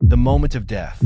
The moment of death,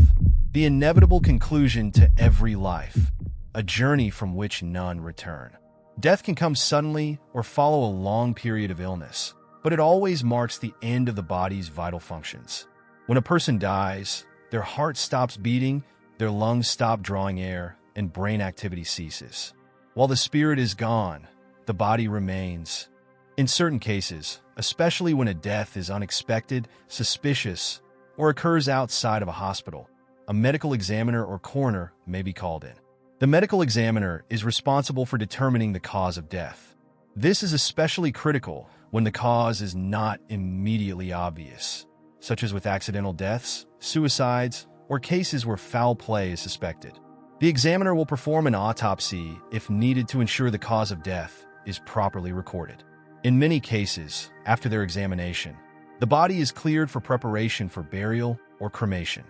the inevitable conclusion to every life, a journey from which none return. Death can come suddenly or follow a long period of illness, but it always marks the end of the body's vital functions. When a person dies, their heart stops beating, their lungs stop drawing air, and brain activity ceases. While the spirit is gone, the body remains. In certain cases, especially when a death is unexpected, suspicious, or occurs outside of a hospital, a medical examiner or coroner may be called in. The medical examiner is responsible for determining the cause of death. This is especially critical when the cause is not immediately obvious, such as with accidental deaths, suicides, or cases where foul play is suspected. The examiner will perform an autopsy if needed to ensure the cause of death is properly recorded. In many cases, after their examination, the body is cleared for preparation for burial or cremation.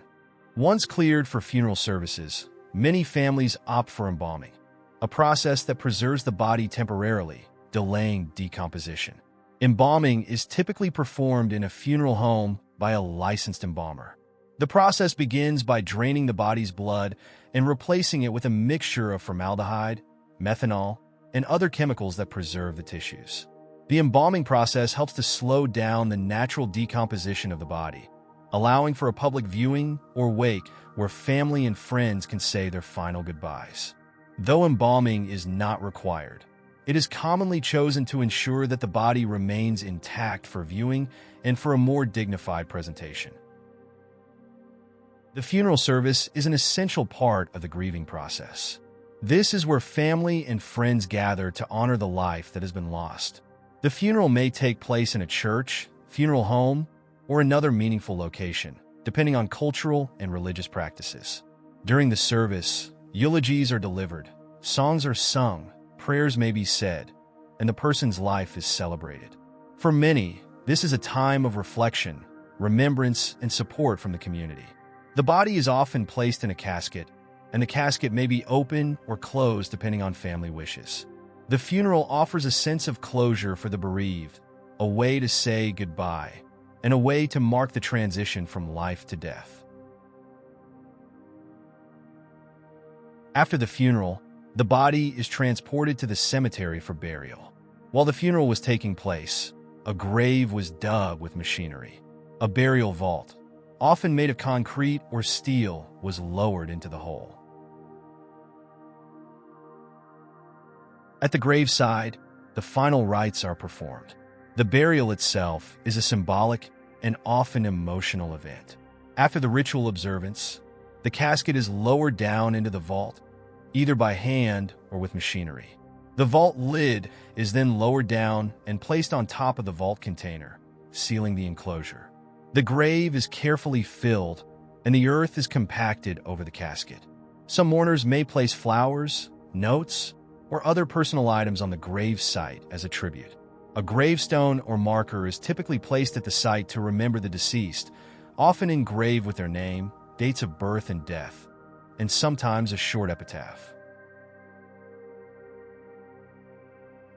Once cleared for funeral services, many families opt for embalming, a process that preserves the body temporarily, delaying decomposition. Embalming is typically performed in a funeral home by a licensed embalmer. The process begins by draining the body's blood and replacing it with a mixture of formaldehyde, methanol, and other chemicals that preserve the tissues. The embalming process helps to slow down the natural decomposition of the body, allowing for a public viewing or wake where family and friends can say their final goodbyes. Though embalming is not required, it is commonly chosen to ensure that the body remains intact for viewing and for a more dignified presentation. The funeral service is an essential part of the grieving process. This is where family and friends gather to honor the life that has been lost. The funeral may take place in a church, funeral home, or another meaningful location, depending on cultural and religious practices. During the service, eulogies are delivered, songs are sung, prayers may be said, and the person's life is celebrated. For many, this is a time of reflection, remembrance, and support from the community. The body is often placed in a casket, and the casket may be open or closed depending on family wishes. The funeral offers a sense of closure for the bereaved, a way to say goodbye, and a way to mark the transition from life to death. After the funeral, the body is transported to the cemetery for burial. While the funeral was taking place, a grave was dug with machinery. A burial vault, often made of concrete or steel, was lowered into the hole. At the graveside, the final rites are performed. The burial itself is a symbolic and often emotional event. After the ritual observance, the casket is lowered down into the vault, either by hand or with machinery. The vault lid is then lowered down and placed on top of the vault container, sealing the enclosure. The grave is carefully filled, and the earth is compacted over the casket. Some mourners may place flowers, notes, or other personal items on the grave site as a tribute. A gravestone or marker is typically placed at the site to remember the deceased, often engraved with their name, dates of birth and death, and sometimes a short epitaph.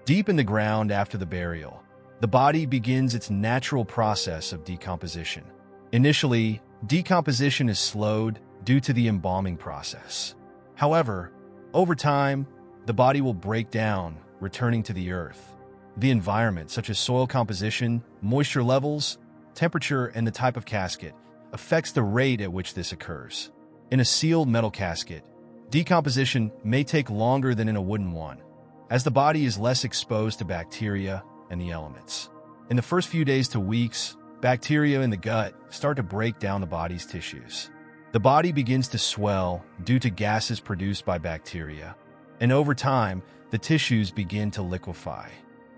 Deep in the ground after the burial, the body begins its natural process of decomposition. Initially, decomposition is slowed due to the embalming process. However, over time, the body will break down, returning to the earth. The environment, such as soil composition, moisture levels, temperature, and the type of casket, affects the rate at which this occurs. In a sealed metal casket, decomposition may take longer than in a wooden one, as the body is less exposed to bacteria and the elements. In the first few days to weeks, bacteria in the gut start to break down the body's tissues. The body begins to swell due to gases produced by bacteria, and over time, the tissues begin to liquefy.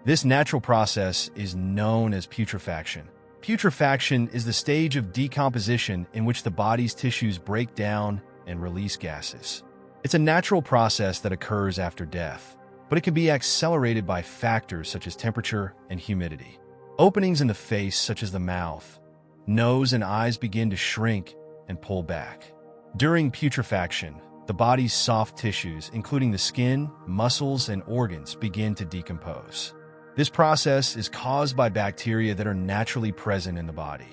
This natural process is known as putrefaction. Putrefaction is the stage of decomposition in which the body's tissues break down and release gases. It's a natural process that occurs after death, but it can be accelerated by factors such as temperature and humidity. Openings in the face, such as the mouth, nose, and eyes, begin to shrink and pull back. During putrefaction, the body's soft tissues, including the skin, muscles, and organs, begin to decompose. This process is caused by bacteria that are naturally present in the body.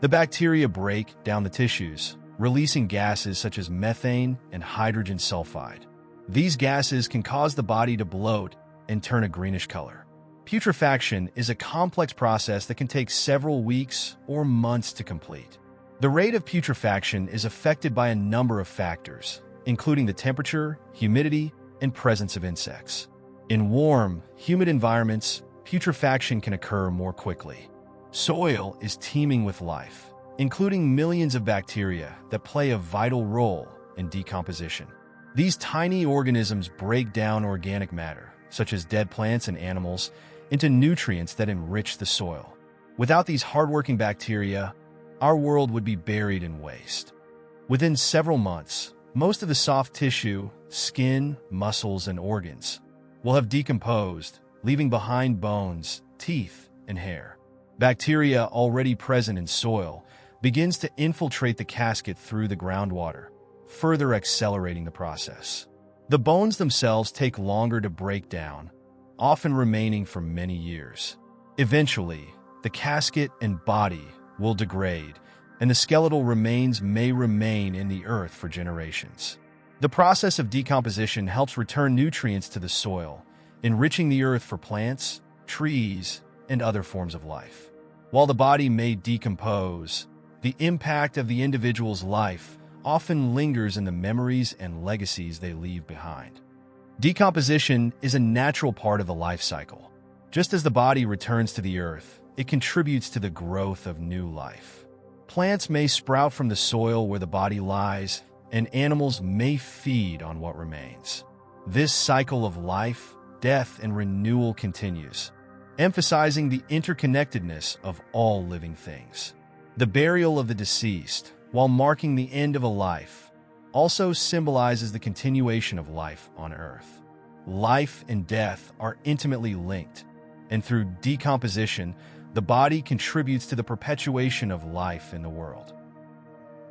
The bacteria break down the tissues, releasing gases such as methane and hydrogen sulfide. These gases can cause the body to bloat and turn a greenish color. Putrefaction is a complex process that can take several weeks or months to complete. The rate of putrefaction is affected by a number of factors, including the temperature, humidity, and presence of insects. In warm, humid environments, putrefaction can occur more quickly. Soil is teeming with life, including millions of bacteria that play a vital role in decomposition. These tiny organisms break down organic matter, such as dead plants and animals, into nutrients that enrich the soil. Without these hardworking bacteria, our world would be buried in waste. Within several months, most of the soft tissue, skin, muscles, and organs will have decomposed, leaving behind bones, teeth, and hair. Bacteria already present in soil begins to infiltrate the casket through the groundwater, further accelerating the process. The bones themselves take longer to break down, often remaining for many years. Eventually, the casket and body will degrade, and the skeletal remains may remain in the earth for generations. The process of decomposition helps return nutrients to the soil, enriching the earth for plants, trees, and other forms of life. While the body may decompose, the impact of the individual's life often lingers in the memories and legacies they leave behind. Decomposition is a natural part of the life cycle. Just as the body returns to the earth, it contributes to the growth of new life. Plants may sprout from the soil where the body lies, and animals may feed on what remains. This cycle of life, death, and renewal continues, emphasizing the interconnectedness of all living things. The burial of the deceased, while marking the end of a life, also symbolizes the continuation of life on Earth. Life and death are intimately linked, and through decomposition, the body contributes to the perpetuation of life in the world.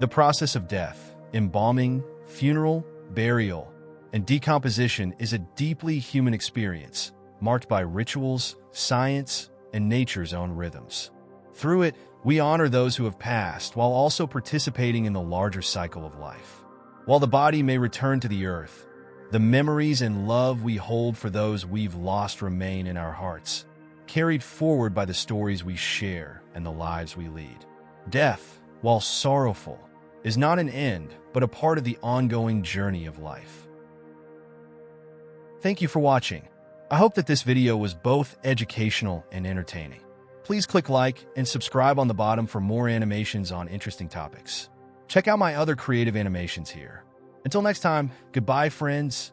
The process of death, embalming, funeral, burial, and decomposition is a deeply human experience, marked by rituals, science, and nature's own rhythms. Through it, we honor those who have passed while also participating in the larger cycle of life. While the body may return to the earth, the memories and love we hold for those we've lost remain in our hearts, carried forward by the stories we share and the lives we lead. Death, while sorrowful, is not an end, but a part of the ongoing journey of life. Thank you for watching. I hope that this video was both educational and entertaining. Please click like and subscribe on the bottom for more animations on interesting topics. Check out my other creative animations here. Until next time, goodbye, friends.